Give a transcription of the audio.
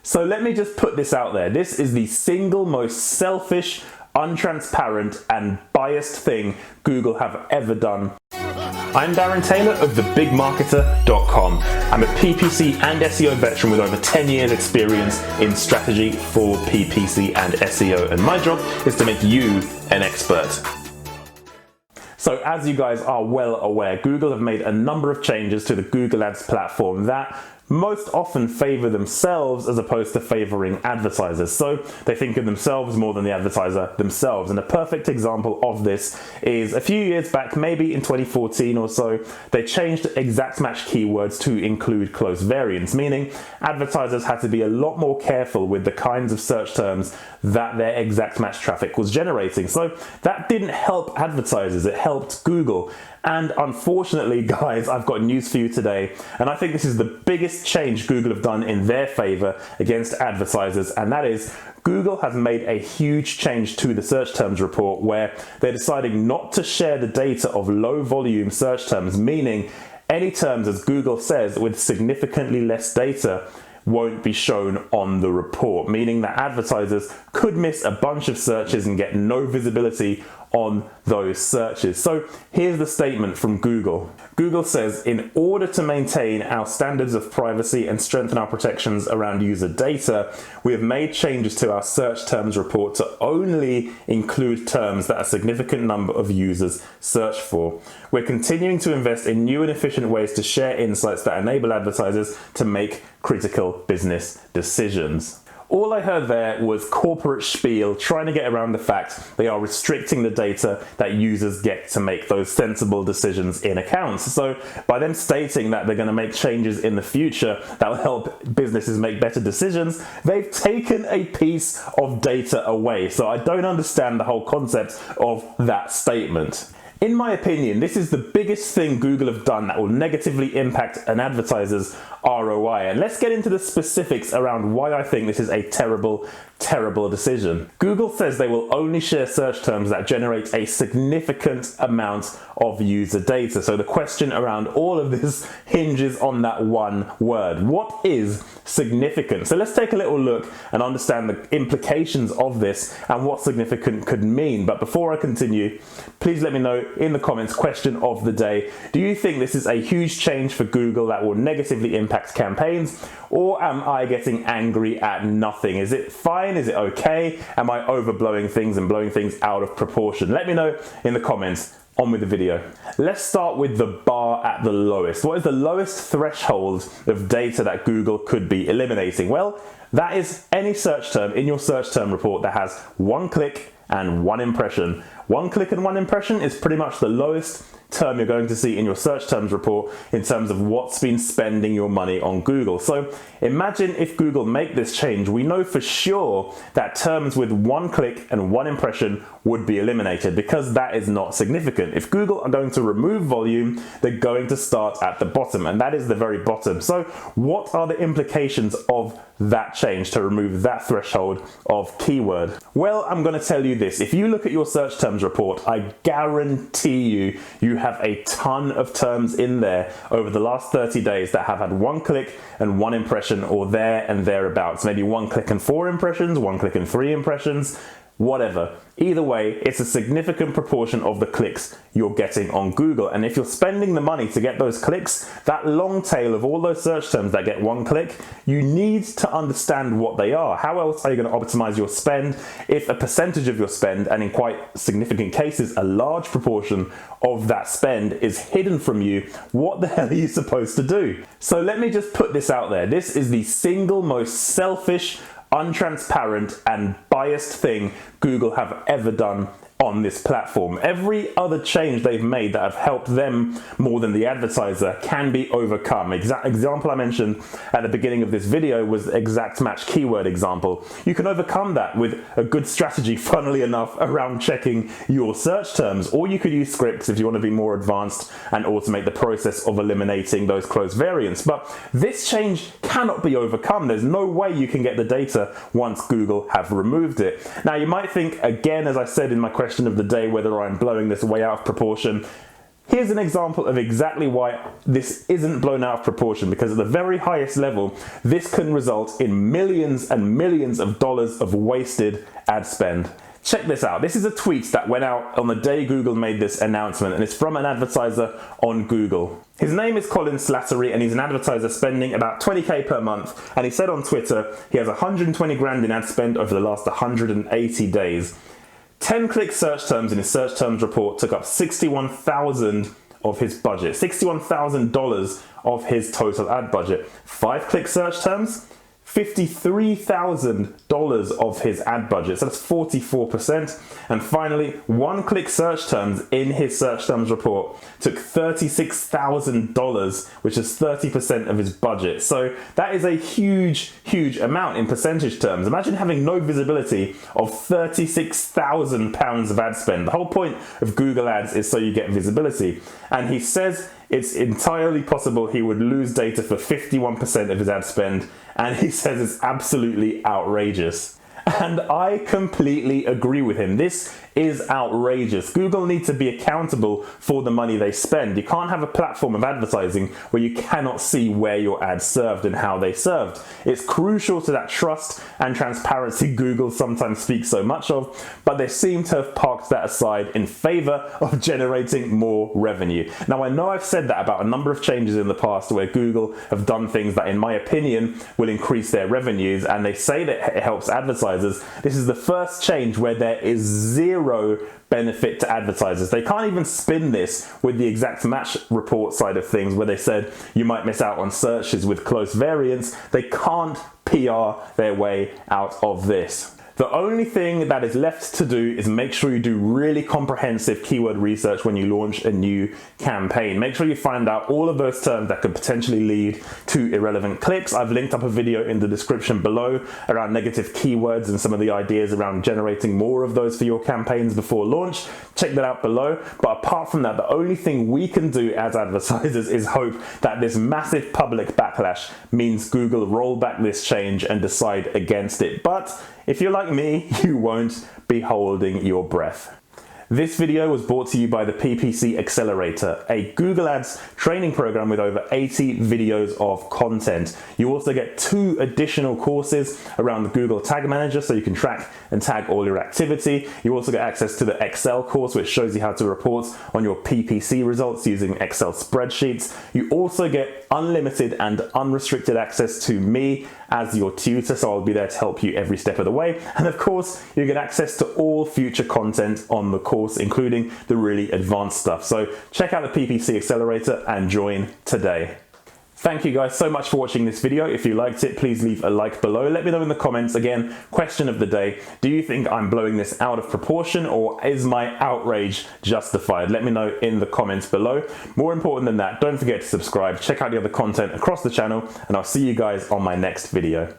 So let me just put this out there. This is the single most selfish, untransparent, and biased thing Google have ever done. I'm Darren Taylor of thebigmarketer.com. I'm a PPC and SEO veteran with over 10 years experience in strategy for PPC and SEO, and my job is to make you an expert. So as you guys are well aware, Google have made a number of changes to the Google Ads platform that most often favor themselves as opposed to favoring advertisers. So they think of themselves more than the advertiser themselves. And a perfect example of this is a few years back, maybe in 2014 or so, they changed exact match keywords to include close variants, meaning advertisers had to be a lot more careful with the kinds of search terms that their exact match traffic was generating. So that didn't help advertisers, it helped Google. And unfortunately, guys, I've got news for you today, and I think this is the biggest change Google have done in their favor against advertisers, and that is Google has made a huge change to the search terms report where they're deciding not to share the data of low volume search terms, meaning any terms, as Google says, with significantly less data won't be shown on the report, meaning that advertisers could miss a bunch of searches and get no visibility on those searches. So here's the statement from Google. Google says, in order to maintain our standards of privacy and strengthen our protections around user data, we have made changes to our search terms report to only include terms that a significant number of users search for. We're continuing to invest in new and efficient ways to share insights that enable advertisers to make critical business decisions. All I heard there was corporate spiel trying to get around the fact they are restricting the data that users get to make those sensible decisions in accounts. So by them stating that they're going to make changes in the future that will help businesses make better decisions, they've taken a piece of data away. So I don't understand the whole concept of that statement. In my opinion, this is the biggest thing Google have done that will negatively impact an advertiser's ROI. And let's get into the specifics around why I think this is a terrible decision. Google says they will only share search terms that generate a significant amount of user data. So the question around all of this hinges on that one word. What is significant? So let's take a little look and understand the implications of this and what significant could mean. But before I continue, please let me know in the comments, question of the day. Do you think this is a huge change for Google that will negatively impact campaigns, or am I getting angry at nothing? Is it fine? Is it okay? Am I overblowing things and blowing things out of proportion? Let me know in the comments. On with the video. Let's start with the bar at the lowest. What is the lowest threshold of data that Google could be eliminating? Well, that is any search term in your search term report that has one click and one impression. One click and one impression is pretty much the lowest term you're going to see in your search terms report in terms of what's been spending your money on Google. So imagine if Google make this change, we know for sure that terms with one click and one impression would be eliminated because that is not significant. If Google are going to remove volume, they're going to start at the bottom, and that is the very bottom. So what are the implications of that change to remove that threshold of keyword? Well, I'm going to tell you this. If you look at your search terms report, I guarantee you have a ton of terms in there over the last 30 days that have had one click and one impression, or there and thereabouts. Maybe one click and 4 impressions, one click and 3 impressions, whatever. Either way, it's a significant proportion of the clicks you're getting on Google. And if you're spending the money to get those clicks, that long tail of all those search terms that get one click, you need to understand what they are. How else are you going to optimize your spend if a percentage of your spend, and in quite significant cases, a large proportion of that spend is hidden from you? What the hell are you supposed to do? So let me just put this out there. This is the single most selfish, untransparent, and biased thing Google have ever done on this platform. Every other change they've made that have helped them more than the advertiser can be overcome. Example I mentioned at the beginning of this video was the exact match keyword example. You can overcome that with a good strategy, funnily enough, around checking your search terms, or you could use scripts if you want to be more advanced and automate the process of eliminating those close variants. But this change cannot be overcome. There's no way you can get the data once Google have removed it. Now you might think, again, as I said in my question of the day, whether I'm blowing this way out of proportion. Here's an example of exactly why this isn't blown out of proportion, because at the very highest level, this can result in millions and millions of dollars of wasted ad spend. Check this out. This is a tweet that went out on the day Google made this announcement, and it's from an advertiser on Google. His name is Colin Slattery, and he's an advertiser spending about 20k per month, and he said on Twitter he has 120 grand in ad spend over the last 180 days. 10-click search terms in his search terms report took up $61,000 of his budget, $61,000 of his total ad budget. 5-click search terms, $53,000 of his ad budget, so that's 44%. And finally, 1-click search terms in his search terms report took $36,000, which is 30% of his budget. So that is a huge, huge amount in percentage terms. Imagine having no visibility of £36,000 of ad spend. The whole point of Google Ads is so you get visibility. And he says it's entirely possible he would lose data for 51% of his ad spend, and he says it's absolutely outrageous. And I completely agree with him. This is outrageous. Google needs to be accountable for the money they spend. You can't have a platform of advertising where you cannot see where your ads served and how they served. It's crucial to that trust and transparency Google sometimes speaks so much of, but they seem to have parked that aside in favor of generating more revenue. Now, I know I've said that about a number of changes in the past where Google have done things that, in my opinion, will increase their revenues, and they say that it helps advertisers. This is the first change where there is zero benefit to advertisers. They can't even spin this with the exact match report side of things, where they said you might miss out on searches with close variance. They can't PR their way out of this. The only thing that is left to do is make sure you do really comprehensive keyword research when you launch a new campaign. Make sure you find out all of those terms that could potentially lead to irrelevant clicks. I've linked up a video in the description below around negative keywords and some of the ideas around generating more of those for your campaigns before launch. Check that out below. But apart from that, the only thing we can do as advertisers is hope that this massive public backlash means Google roll back this change and decide against it. But if you're like me, you won't be holding your breath. This video was brought to you by the PPC Accelerator, a Google Ads training program with over 80 videos of content. You also get 2 additional courses around the Google Tag Manager so you can track and tag all your activity. You also get access to the Excel course, which shows you how to report on your PPC results using Excel spreadsheets. You also get unlimited and unrestricted access to me as your tutor, so I'll be there to help you every step of the way. And of course, you get access to all future content on the course, including the really advanced stuff. So check out the PPC Accelerator and join today. Thank you guys so much for watching this video. If you liked it, please leave a like below. Let me know in the comments. Again, question of the day, do you think I'm blowing this out of proportion, or is my outrage justified? Let me know in the comments below. More important than that, don't forget to subscribe, check out the other content across the channel, and I'll see you guys on my next video.